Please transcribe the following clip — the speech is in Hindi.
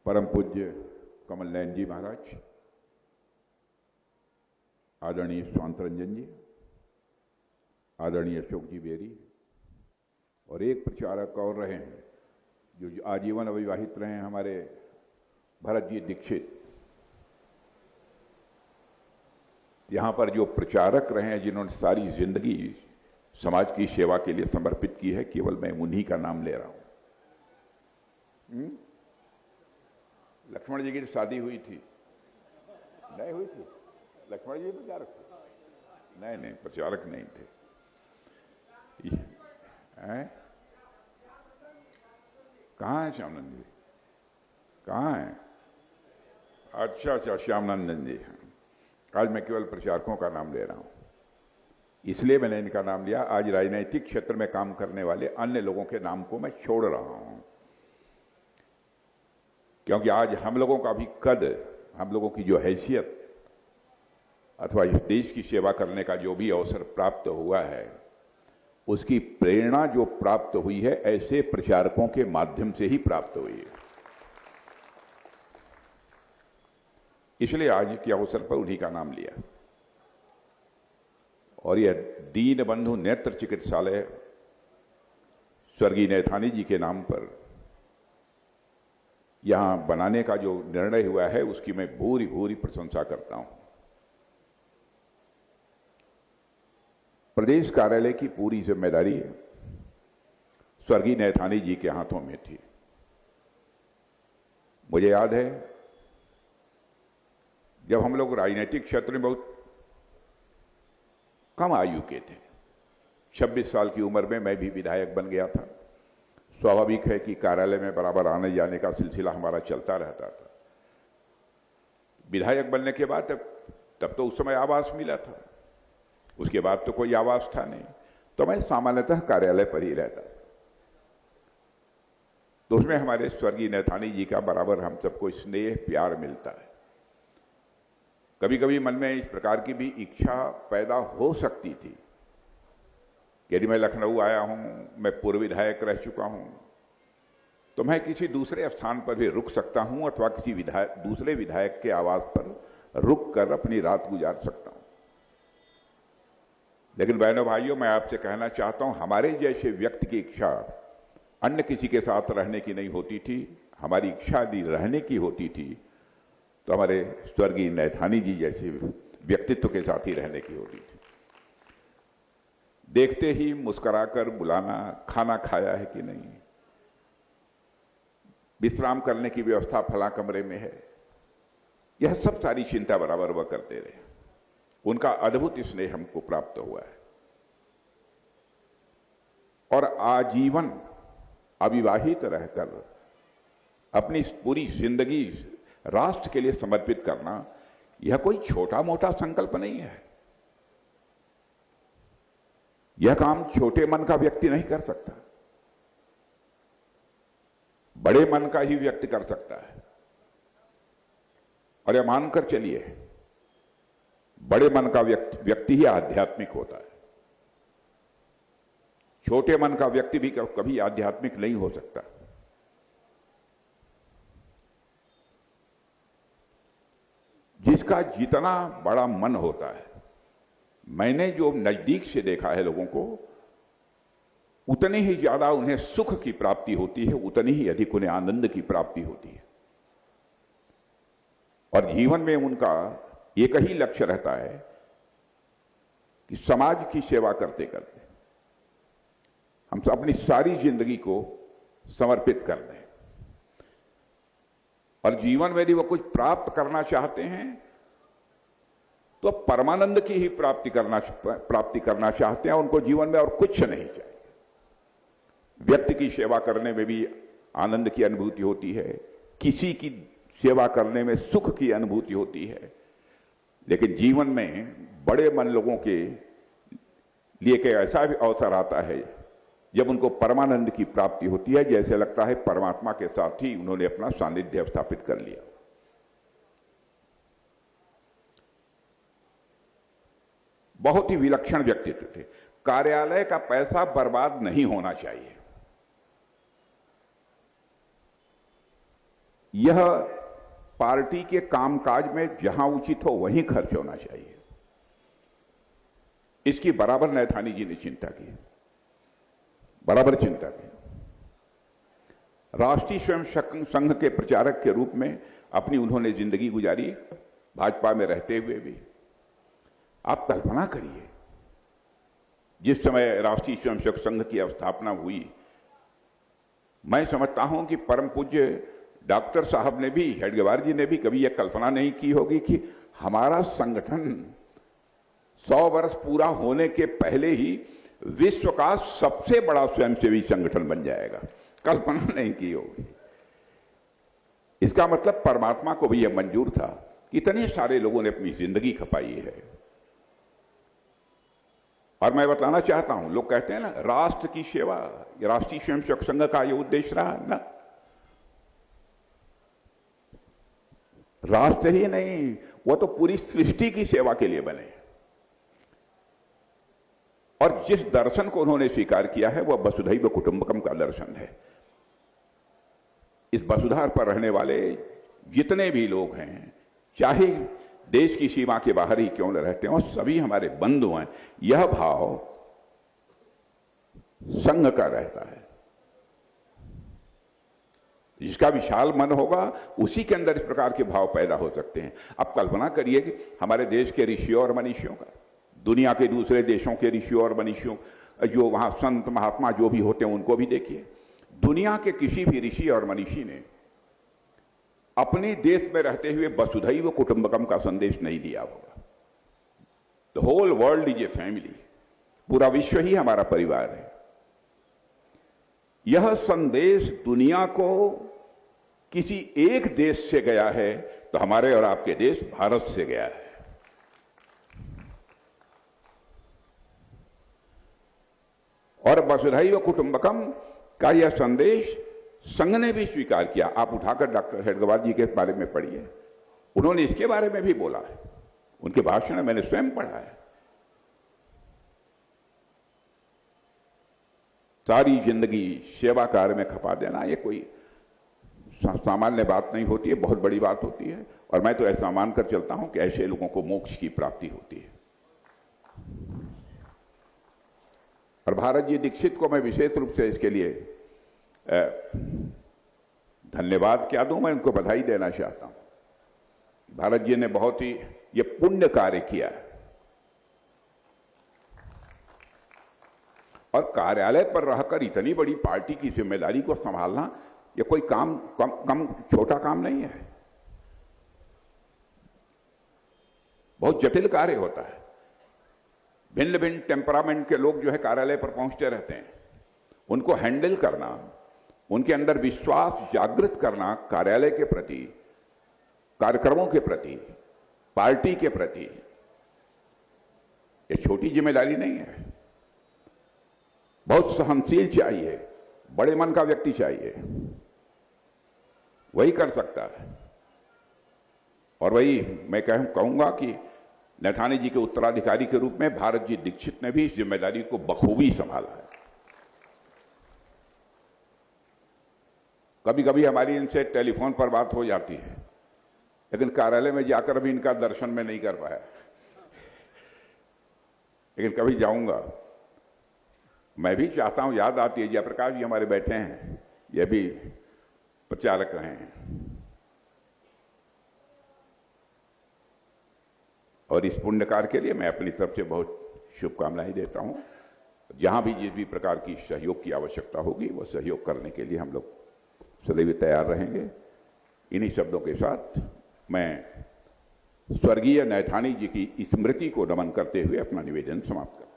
परम पूज्य कमल नयन जी महाराज, आदरणीय स्वांत रंजन जी, आदरणीय अशोक जी बेरी और एक प्रचारक और रहे हैं जो आजीवन अविवाहित रहे हैं, हमारे भरत जी दीक्षित। यहाँ पर जो प्रचारक रहे हैं जिन्होंने सारी जिंदगी समाज की सेवा के लिए समर्पित की है, केवल मैं उन्हीं का नाम ले रहा हूं। लक्ष्मण जी की शादी हुई थी, नहीं हुई थी? लक्ष्मण जी प्रचारक थे? नहीं, प्रचारक नहीं थे। कहाँ है श्यामनंद जी? कहाँ है? अच्छा, श्यामनंदन जी। आज मैं केवल प्रचारकों का नाम ले रहा हूं, इसलिए मैंने इनका नाम लिया। आज राजनीतिक क्षेत्र में काम करने वाले अन्य लोगों के नाम को मैं छोड़ रहा हूं, क्योंकि आज हम लोगों का भी कद, हम लोगों की जो हैसियत अथवा इस देश की सेवा करने का जो भी अवसर प्राप्त हुआ है, उसकी प्रेरणा जो प्राप्त हुई है ऐसे प्रचारकों के माध्यम से ही प्राप्त हुई है। इसलिए आज के अवसर पर उन्हीं का नाम लिया। और यह दीन बंधु नेत्र चिकित्सालय स्वर्गीय नैथानी जी के नाम पर यहां बनाने का जो निर्णय हुआ है, उसकी मैं भूरी भूरी प्रशंसा करता हूं। प्रदेश कार्यालय की पूरी जिम्मेदारी स्वर्गीय नैथानी जी के हाथों में थी। मुझे याद है जब हम लोग राजनीतिक क्षेत्र में बहुत कम आयु के थे, 26 साल की उम्र में मैं भी विधायक बन गया था। स्वाभाविक है कि कार्यालय में बराबर आने जाने का सिलसिला हमारा चलता रहता था। विधायक बनने के बाद तब तो उस समय आवास मिला था, उसके बाद तो कोई आवास था नहीं, तो मैं सामान्यतः कार्यालय पर ही रहता था। तो उसमें हमारे स्वर्गीय नैथानी जी का बराबर हम सबको स्नेह प्यार मिलता है। कभी कभी मन में इस प्रकार की भी इच्छा पैदा हो सकती थी, यदि मैं लखनऊ आया हूं, मैं पूर्व विधायक रह चुका हूं, तो मैं किसी दूसरे स्थान पर भी रुक सकता हूं अथवा किसी दूसरे विधायक के आवास पर रुक कर अपनी रात गुजार सकता हूं। लेकिन बहनों भाइयों, मैं आपसे कहना चाहता हूं, हमारे जैसे व्यक्ति की इच्छा अन्य किसी के साथ रहने की नहीं होती थी। हमारी इच्छा यदि रहने की होती थी तो हमारे स्वर्गीय नैथानी जी जैसे व्यक्तित्व के साथ ही रहने की होती थी। देखते ही मुस्कुराकर बुलाना, खाना खाया है कि नहीं, विश्राम करने की व्यवस्था फला कमरे में है, यह सब सारी चिंता बराबर वह करते रहे। उनका अद्भुत स्नेह हमको प्राप्त हुआ है और आजीवन अविवाहित रहकर अपनी पूरी जिंदगी राष्ट्र के लिए समर्पित करना, यह कोई छोटा मोटा संकल्प नहीं है। यह काम छोटे मन का व्यक्ति नहीं कर सकता, बड़े मन का ही व्यक्ति कर सकता है। और यह मानकर चलिए, बड़े मन का व्यक्ति ही आध्यात्मिक होता है। छोटे मन का व्यक्ति भी कभी आध्यात्मिक नहीं हो सकता। जिसका जितना बड़ा मन होता है, मैंने जो नजदीक से देखा है लोगों को, उतनी ही ज्यादा उन्हें सुख की प्राप्ति होती है, उतनी ही अधिक उन्हें आनंद की प्राप्ति होती है। और जीवन में उनका एक ही लक्ष्य रहता है कि समाज की सेवा करते करते हम अपनी सारी जिंदगी को समर्पित कर दें। और जीवन में यदि वो कुछ प्राप्त करना चाहते हैं तो परमानंद की ही प्राप्ति करना चाहते हैं। उनको जीवन में और कुछ नहीं चाहिए। व्यक्ति की सेवा करने में भी आनंद की अनुभूति होती है, किसी की सेवा करने में सुख की अनुभूति होती है। लेकिन जीवन में बड़े मन लोगों के लिए एक ऐसा भी अवसर आता है जब उनको परमानंद की प्राप्ति होती है, जैसे लगता है परमात्मा के साथ ही उन्होंने अपना सानिध्य स्थापित कर लिया। बहुत ही विलक्षण व्यक्तित्व थे। कार्यालय का पैसा बर्बाद नहीं होना चाहिए, यह पार्टी के कामकाज में जहां उचित हो वहीं खर्च होना चाहिए। इसकी बराबर नैथानी जी ने चिंता की, बराबर चिंता की। राष्ट्रीय स्वयं संघ के प्रचारक के रूप में अपनी उन्होंने जिंदगी गुजारी, भाजपा में रहते हुए भी। आप कल्पना करिए, जिस समय राष्ट्रीय स्वयंसेवक संघ की स्थापना हुई, मैं समझता हूं कि परम पूज्य डॉक्टर साहब ने भी, हेडगेवार जी ने भी कभी यह कल्पना नहीं की होगी कि हमारा संगठन 100 वर्ष पूरा होने के पहले ही विश्व का सबसे बड़ा स्वयंसेवी संगठन बन जाएगा। कल्पना नहीं की होगी। इसका मतलब परमात्मा को भी यह मंजूर था कि इतने सारे लोगों ने अपनी जिंदगी खपाई है। और मैं बताना चाहता हूं, लोग कहते हैं ना राष्ट्र की सेवा, राष्ट्रीय स्वयंसेवक संघ का यह उद्देश्य रहा ना। राष्ट्र ही नहीं, वो तो पूरी सृष्टि की सेवा के लिए बने। और जिस दर्शन को उन्होंने स्वीकार किया है वह वसुधैव कुटुंबकम का दर्शन है। इस वसुधार पर रहने वाले जितने भी लोग हैं, चाहे देश की सीमा के बाहर ही क्यों न रहते हो, सभी हमारे बंधु हैं। यह भाव संघ का रहता है। जिसका विशाल मन होगा उसी के अंदर इस प्रकार के भाव पैदा हो सकते हैं। अब कल्पना करिए कि हमारे देश के ऋषियों और मनीषियों का, दुनिया के दूसरे देशों के ऋषियों और मनीषियों, जो वहां संत महात्मा जो भी होते हैं उनको भी देखिए। दुनिया के किसी भी ऋषि और मनीषी ने अपने देश में रहते हुए वसुधैव कुटुंबकम का संदेश नहीं दिया होगा। The whole world is a family, पूरा विश्व ही हमारा परिवार है। यह संदेश दुनिया को किसी एक देश से गया है तो हमारे और आपके देश भारत से गया है। और वसुधैव कुटुंबकम का यह संदेश संघ ने भी स्वीकार किया। आप उठाकर डॉक्टर हेडगेवार जी के बारे में पढ़िए, उन्होंने इसके बारे में भी बोला है। उनके भाषण मैंने स्वयं पढ़ा है। सारी जिंदगी सेवा कार्य में खपा देना ये कोई सामान्य बात नहीं होती है, बहुत बड़ी बात होती है। और मैं तो ऐसा मानकर चलता हूं कि ऐसे लोगों को मोक्ष की प्राप्ति होती है। और भारत जी दीक्षित को मैं विशेष रूप से इसके लिए धन्यवाद क्या दूं, मैं उनको बधाई देना चाहता हूं। भारत जी ने बहुत ही ये पुण्य कार्य किया है। और कार्यालय पर रहकर इतनी बड़ी पार्टी की जिम्मेदारी को संभालना ये कोई कम छोटा काम नहीं है, बहुत जटिल कार्य होता है। भिन्न भिन्न टेम्परामेंट के लोग जो है कार्यालय पर पहुंचते रहते हैं। उनको हैंडल करना, उनके अंदर विश्वास जागृत करना कार्यालय के प्रति, कार्यक्रमों के प्रति, पार्टी के प्रति, ये छोटी जिम्मेदारी नहीं है। बहुत सहनशील चाहिए, बड़े मन का व्यक्ति चाहिए, वही कर सकता है। और वही मैं कहूंगा कि नैथानी जी के उत्तराधिकारी के रूप में भारत जी दीक्षित ने भी इस जिम्मेदारी को बखूबी संभाला है। कभी कभी हमारी इनसे टेलीफोन पर बात हो जाती है, लेकिन कार्यालय में जाकर भी इनका दर्शन मैं नहीं कर पाया, लेकिन कभी जाऊंगा। मैं भी चाहता हूं, याद आती है, जयप्रकाश जी हमारे बैठे हैं, ये भी प्रचारक रहे हैं। और इस पुण्य कार्य के लिए मैं अपनी तरफ से बहुत शुभकामनाएं देता हूं। जहां भी जिस भी प्रकार की सहयोग की आवश्यकता होगी वो सहयोग करने के लिए हम लोग सदैव तैयार रहेंगे। इन्हीं शब्दों के साथ मैं स्वर्गीय नैथानी जी की स्मृति को नमन करते हुए अपना निवेदन समाप्त करता हूं।